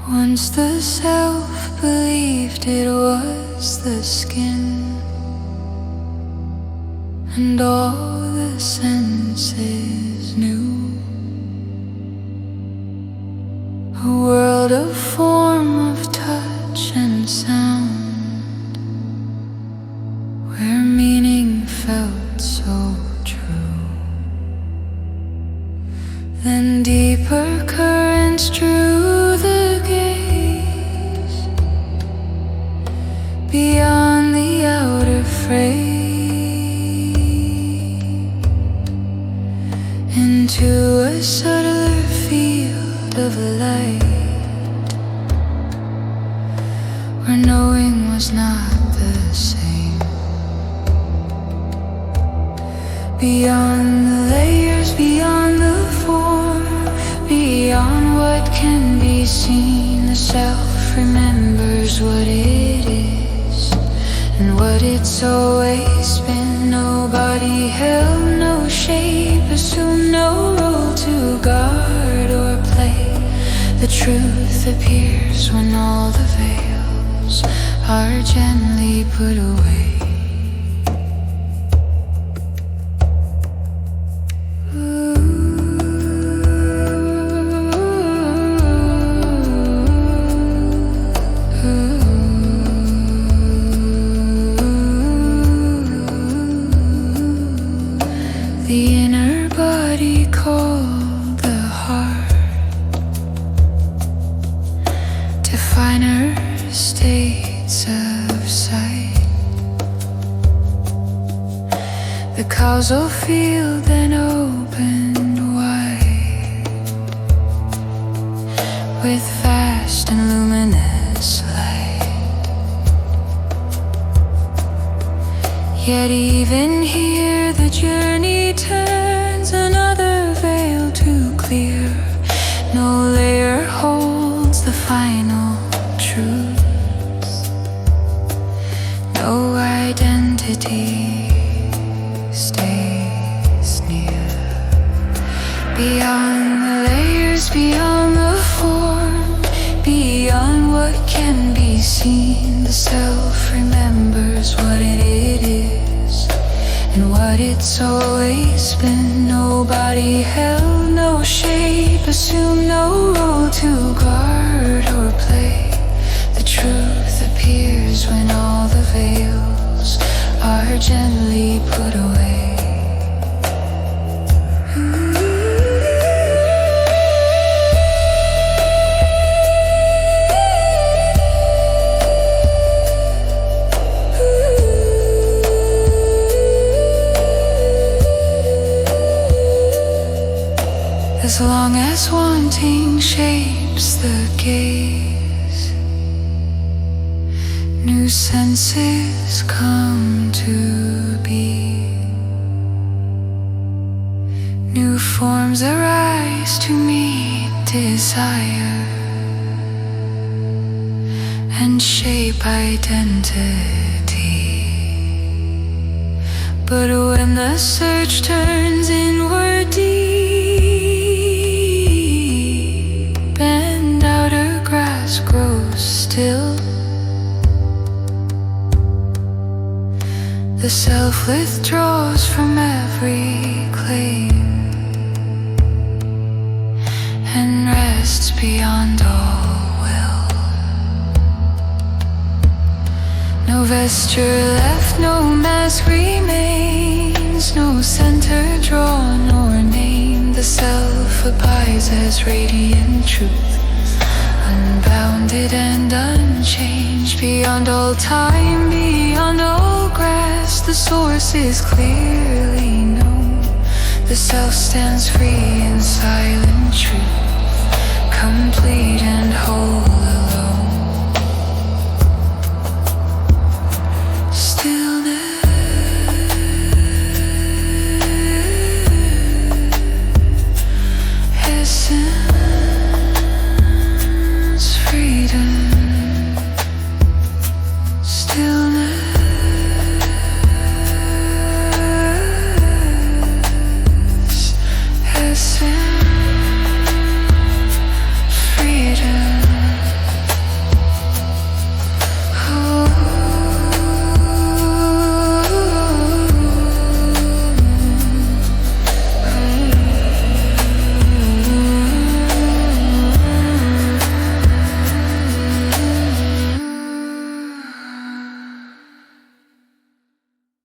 Once the self believed it was the skin, and all the senses knew a world of form, of touch and sound, where meaning felt so true. Then deeper currents drew the gaze beyond the outer frame into a subtler field of light, where knowing was not the same. Beyond the layers, beyond the form, beyond what can be seen, the self remembers what it is and what it's always been. Nobody held no shape, assumed no role to guard or play. The truth appears when all the veils are gently put away. The inner body called the heart to finer states of sight. The causal field then opened wide with vast and luminous light. Yet even here the journey turns, another veil to clear. No layer holds the final truth. No identity stays near. Beyond the layers, beyond the form, beyond what can be seen, the self remembers what it is and what it's always been. Nobody held no shape, assumed no role to guard or play. The truth appears when all the veils are gently put away. As long as wanting shapes the gaze, new senses come to be. New forms arise to meet desire and shape identity. But when the search turns inward deep, and outer grass grows still, the self withdraws from every claim and rests beyond all will. No vesture left, no mask remains, no center drawn or named. The self abides as radiant truth, unbounded and unchanged. Beyond all time, beyond all grass, the source is clearly known. The self stands free in silent truth.